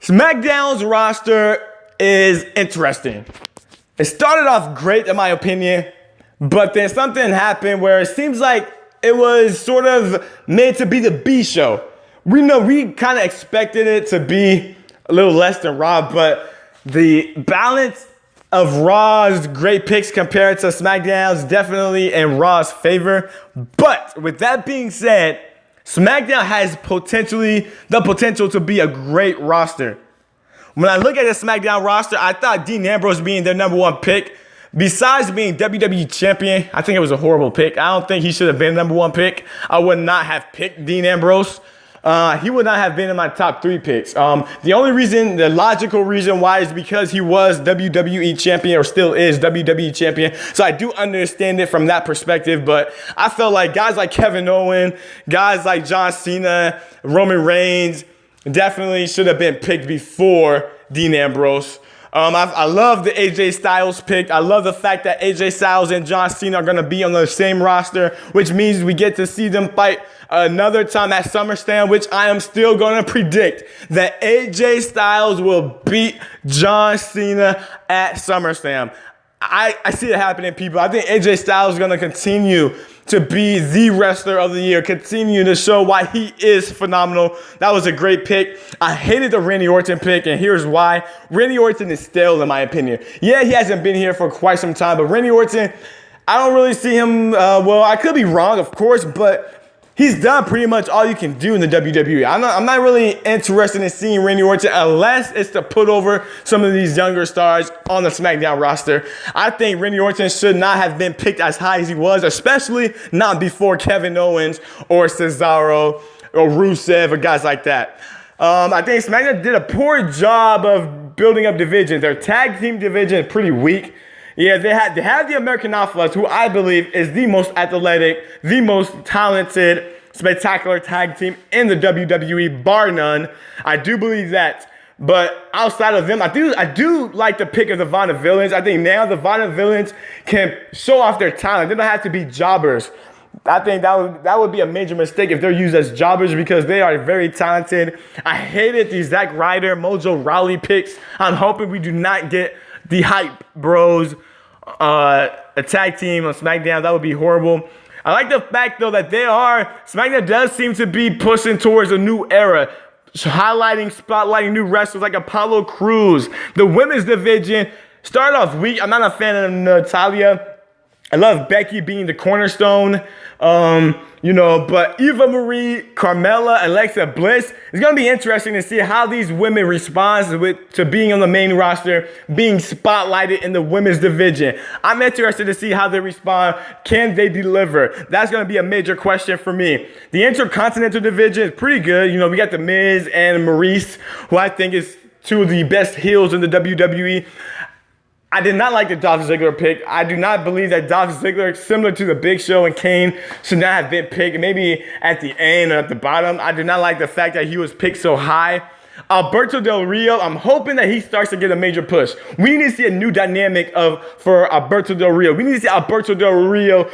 SmackDown's roster is interesting. It started off great in my opinion, but then something happened where it seems like it was sort of made to be the B show. We know we kind of expected it to be a little less than Raw, but the balance of Raw's great picks compared to SmackDown's definitely in Raw's favor. But with that being said, SmackDown has the potential to be a great roster. When I look at the SmackDown roster, I thought Dean Ambrose being their number one pick, besides being WWE champion, I think it was a horrible pick. I don't think he should have been number one pick. I would not have picked Dean Ambrose. He would not have been in my top 3 picks. The logical reason why is because he was WWE champion, or still is WWE champion. So I do understand it from that perspective, but I felt like guys like Kevin Owens, guys like John Cena, Roman Reigns definitely should have been picked before Dean Ambrose. I love the AJ Styles pick. I love the fact that AJ Styles and John Cena are going to be on the same roster, which means we get to see them fight another time at SummerSlam, which I am still going to predict that AJ Styles will beat John Cena at SummerSlam. I see it happening, people. I think AJ Styles is going to continue to be the wrestler of the year, continue to show why he is phenomenal. That was a great pick. I hated the Randy Orton pick, and here's why. Randy Orton is stale, in my opinion. Yeah, he hasn't been here for quite some time, but Randy Orton, I don't really see him, I could be wrong, of course, but he's done pretty much all you can do in the WWE. I'm not really interested in seeing Randy Orton unless it's to put over some of these younger stars on the SmackDown roster. I think Randy Orton should not have been picked as high as he was, especially not before Kevin Owens or Cesaro or Rusev or guys like that. I think SmackDown did a poor job of building up divisions. Their tag team division is pretty weak. Yeah, they had the American Alphas, who I believe is the most athletic, the most talented, spectacular tag team in the WWE, bar none. I do believe that. But outside of them, I do like the pick of the Vaudevillains. I think now the Vaudevillains can show off their talent. They don't have to be jobbers. I think that would be a major mistake if they're used as jobbers, because they are very talented. I hated the Zack Ryder, Mojo Rawley picks. I'm hoping we do not get the Hype Bros, a tag team on SmackDown. That would be horrible. I like the fact, though, that SmackDown does seem to be pushing towards a new era, spotlighting new wrestlers like Apollo Crews. The women's division started off weak. I'm not a fan of Natalya. I love Becky being the cornerstone, but Eva Marie, Carmella, and Alexa Bliss, it's going to be interesting to see how these women respond to being on the main roster, being spotlighted in the women's division. I'm interested to see how they respond. Can they deliver? That's going to be a major question for me. The Intercontinental division is pretty good. We got The Miz and Maurice, who I think is 2 of the best heels in the WWE. I did not like the Dolph Ziggler pick. I do not believe that Dolph Ziggler, similar to the Big Show and Kane, should not have been picked. Maybe at the end or at the bottom. I did not like the fact that he was picked so high. Alberto Del Rio, I'm hoping that he starts to get a major push. We need to see a new dynamic for Alberto Del Rio. We need to see Alberto Del Rio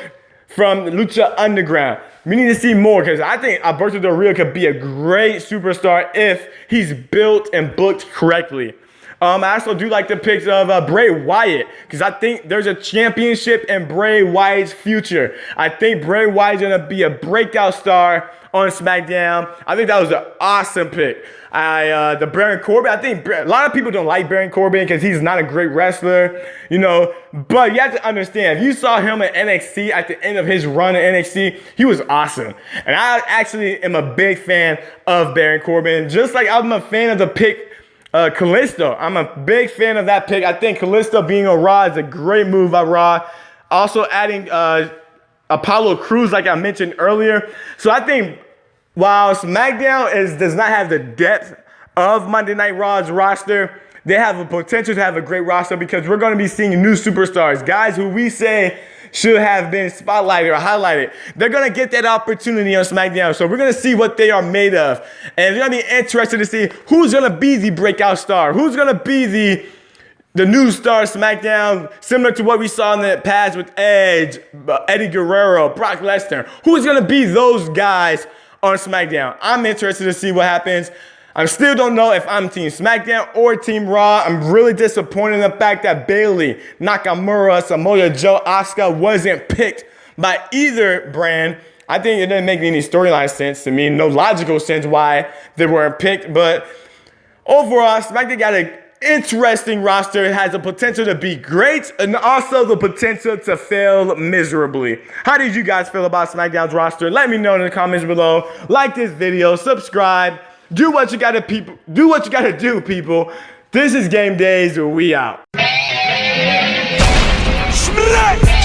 from Lucha Underground. We need to see more, because I think Alberto Del Rio could be a great superstar if he's built and booked correctly. I also do like the picks of Bray Wyatt, because I think there's a championship in Bray Wyatt's future. I think Bray Wyatt's going to be a breakout star on SmackDown. I think that was an awesome pick. The Baron Corbin, I think a lot of people don't like Baron Corbin because he's not a great wrestler, but you have to understand, if you saw him at NXT at the end of his run at NXT, he was awesome. And I actually am a big fan of Baron Corbin, just like I'm a fan of the pick Kalisto. I'm a big fan of that pick. I think Kalisto being on Raw is a great move by Raw. Also adding Apollo Crews, like I mentioned earlier. So I think while SmackDown does not have the depth of Monday Night Raw's roster, they have a potential to have a great roster, because we're going to be seeing new superstars, guys who we say should have been spotlighted or highlighted. They're going to get that opportunity on SmackDown. So we're going to see what they are made of. And it's going to be interesting to see who's going to be the breakout star. Who's going to be the new star SmackDown, similar to what we saw in the past with Edge, Eddie Guerrero, Brock Lesnar. Who's going to be those guys on SmackDown? I'm interested to see what happens. I still don't know if I'm Team SmackDown or Team Raw. I'm really disappointed in the fact that Bayley, Nakamura, Samoa Joe, Asuka wasn't picked by either brand. I think it didn't make any storyline sense to me. No logical sense why they weren't picked. But overall, SmackDown got an interesting roster. It has the potential to be great and also the potential to fail miserably. How did you guys feel about SmackDown's roster? Let me know in the comments below. Like this video, subscribe. Do what you gotta do, people. This is Game Days, we out. Smack!